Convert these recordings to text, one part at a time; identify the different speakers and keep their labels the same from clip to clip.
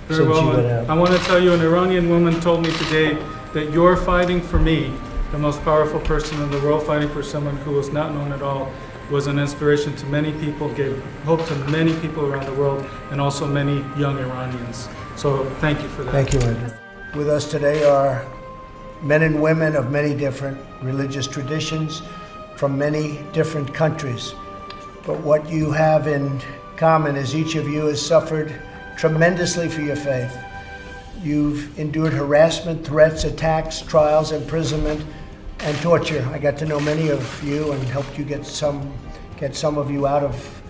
Speaker 1: Very well. I want to tell you, an Iranian woman told me today that you're fighting for me, the most powerful person in the world, fighting for someone who was not known at all, was an inspiration to many people, gave hope to many people around the world, and also many young Iranians. So thank you for that.
Speaker 2: Thank you, Andrew. With us today are men and women of many different religious traditions from many different countries. But what you have in common is each of you has suffered tremendously for your faith. You've endured harassment, threats, attacks, trials, imprisonment, and torture. I got to know many of you and helped you get some of you out of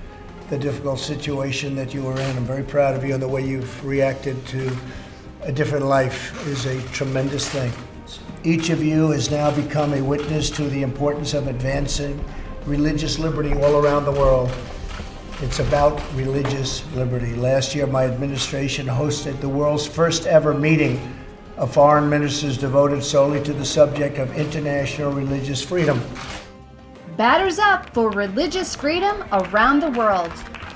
Speaker 2: the difficult situation that you were in. I'm very proud of you, and the way you've reacted to a different life is a tremendous thing. Each of you has now become a witness to the importance of advancing religious liberty all around the world. It's about religious liberty. Last year, my administration hosted the world's first ever meeting of foreign ministers devoted solely to the subject of international religious freedom.
Speaker 3: Batters up for religious freedom around the world.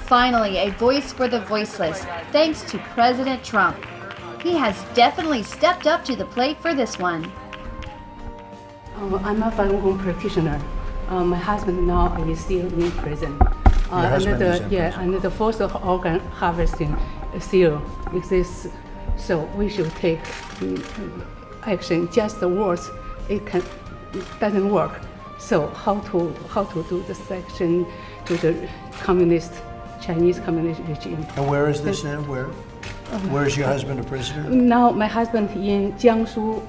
Speaker 3: Finally, a voice for the voiceless, thanks to President Trump. He has definitely stepped up to the plate for this one.
Speaker 4: I'm a Falun Gong practitioner. My husband now is still in prison.
Speaker 2: Prison.
Speaker 4: The forced organ harvesting still exists. So we should take action. Just the words, it doesn't work. So how to do the section to the Chinese communist regime?
Speaker 2: And where is this now? Where is your husband a prisoner?
Speaker 4: Now my husband in Jiangsu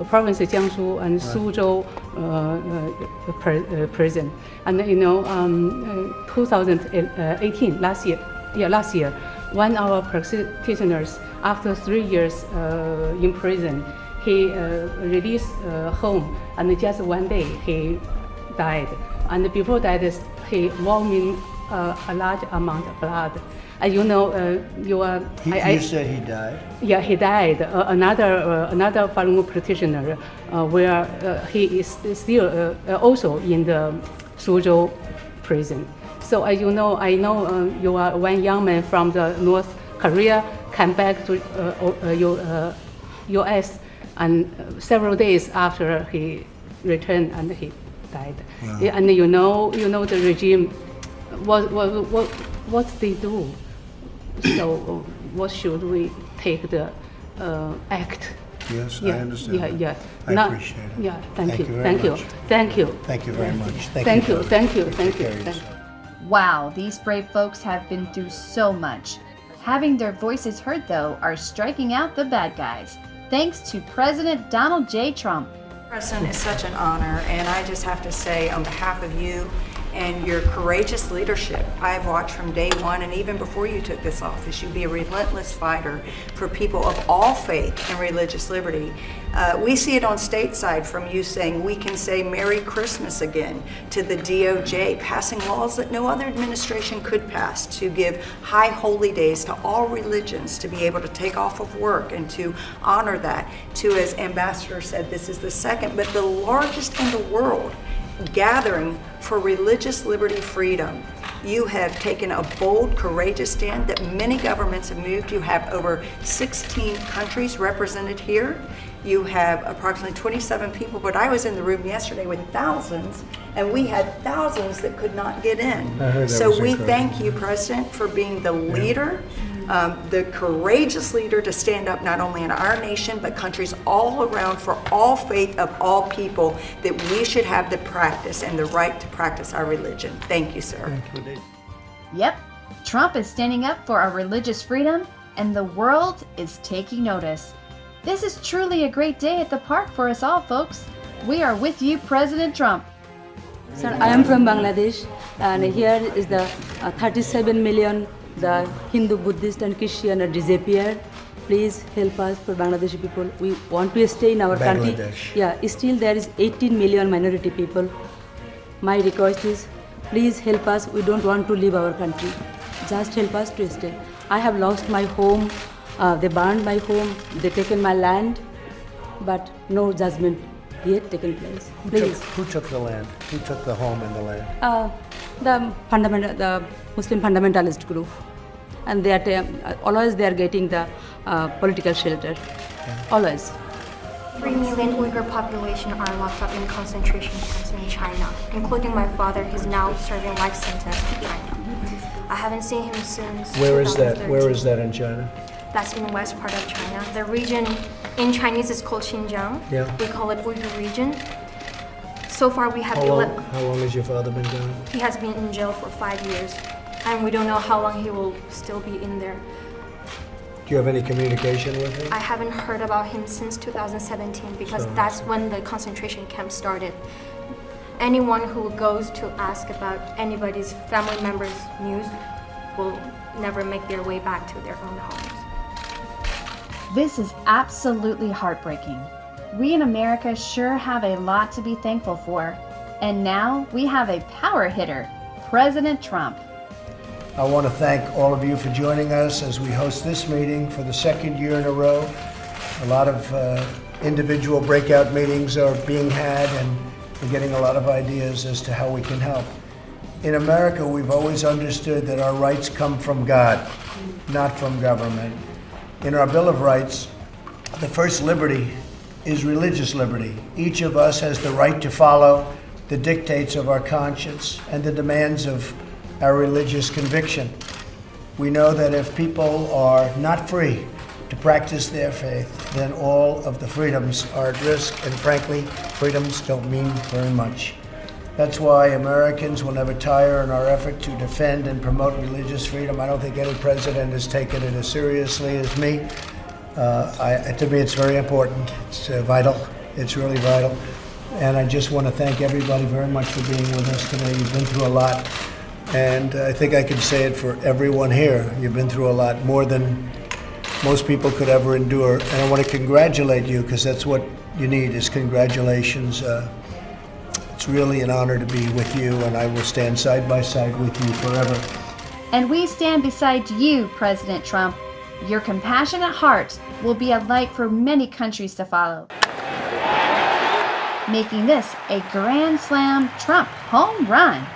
Speaker 4: province, Jiangsu and Suzhou prison. And 2018, last year, one of our practitioners, after 3 years in prison, he released home, and just one day he died. And before that, he vomited a large amount of blood. You
Speaker 2: said he died?
Speaker 4: Yeah, he died. Another Falun Gong practitioner, where he is still also in the Suzhou prison. So I know you are one young man from the North Korea, came back to U.S. and several days after he returned and he died.
Speaker 2: Wow.
Speaker 4: Yeah, and you know the regime, what they do. So what should we take the act?
Speaker 2: Yes, I understand.
Speaker 4: Yeah.
Speaker 2: I appreciate it.
Speaker 4: Yeah, thank you.
Speaker 2: Thank you
Speaker 4: Thank you.
Speaker 2: Thank you very much.
Speaker 4: Thank you.
Speaker 3: Wow, these brave folks have been through so much. Having their voices heard, though, are striking out the bad guys. Thanks to President Donald J. Trump.
Speaker 5: President, it's such an honor, and I just have to say, on behalf of you and your courageous leadership, I've watched from day one and even before you took this office, you be a relentless fighter for people of all faith and religious liberty. We see it on stateside from you saying we can say Merry Christmas again, to the DOJ passing laws that no other administration could pass to give high holy days to all religions to be able to take off of work and to honor that, to, as Ambassador said, this is the second but the largest in the world gathering for religious liberty freedom. You have taken a bold, courageous stand that many governments have moved. You have over 16 countries represented here. You have approximately 27 people, but I was in the room yesterday with thousands, and we had thousands that could not get in. So we thank you, President, for being the leader, the courageous leader to stand up not only in our nation, but countries all around for all faith of all people, that we should have the practice and the right to practice our religion. Thank you, sir.
Speaker 2: Thank you.
Speaker 3: Yep, Trump is standing up for our religious freedom, and the world is taking notice. This is truly a great day at the park for us all, folks. We are with you, President Trump.
Speaker 6: Sir, I am from Bangladesh, and here is the 37 million the Hindu, Buddhist, and Christian are disappeared. Please help us for Bangladeshi people. We want to stay in our country. Yeah, still there is 18 million minority people. My request is, please help us. We don't want to leave our country. Just help us to stay. I have lost my home. They burned my home. They taken my land, but no judgment yet taken place. Please.
Speaker 2: Who took the land? Who took the home and the land?
Speaker 6: The Muslim fundamentalist group. and always they are getting the political shelter. Always.
Speaker 7: 3 million Uyghur population are locked up in concentration camps in China, including my father, who's now serving life sentence in China. I haven't seen him since
Speaker 2: Where is that?
Speaker 7: 2013.
Speaker 2: Where is that in China?
Speaker 7: That's in the west part of China. The region in Chinese is called Xinjiang.
Speaker 2: Yeah.
Speaker 7: We call it Uyghur region. So far we have
Speaker 2: How long has your father been gone?
Speaker 7: he has been in jail for 5 years, and we don't know how long he will still be in there.
Speaker 2: Do you have any communication with him?
Speaker 7: I haven't heard about him since 2017 because
Speaker 2: So-
Speaker 7: that's when the concentration camp started. Anyone who goes to ask about anybody's family member's news will never make their way back to their own homes.
Speaker 3: This is absolutely heartbreaking. We in America sure have a lot to be thankful for. And now we have a power hitter, President Trump.
Speaker 2: I want to thank all of you for joining us as we host this meeting for the second year in a row. A lot of individual breakout meetings are being had, and we're getting a lot of ideas as to how we can help. In America, we've always understood that our rights come from God, not from government. In our Bill of Rights, the first liberty is religious liberty. Each of us has the right to follow the dictates of our conscience and the demands of our religious conviction. We know that if people are not free to practice their faith, then all of the freedoms are at risk, and frankly, freedoms don't mean very much. That's why Americans will never tire in our effort to defend and promote religious freedom. I don't think any president has taken it as seriously as me. To me, it's very important. It's vital. It's really vital. And I just want to thank everybody very much for being with us today. You've been through a lot. And I think I can say it for everyone here. You've been through a lot, more than most people could ever endure. And I want to congratulate you, because that's what you need, is congratulations. It's really an honor to be with you, and I will stand side by side with you forever.
Speaker 3: And we stand beside you, President Trump. Your compassionate heart will be a light for many countries to follow, making this a Grand Slam Trump home run.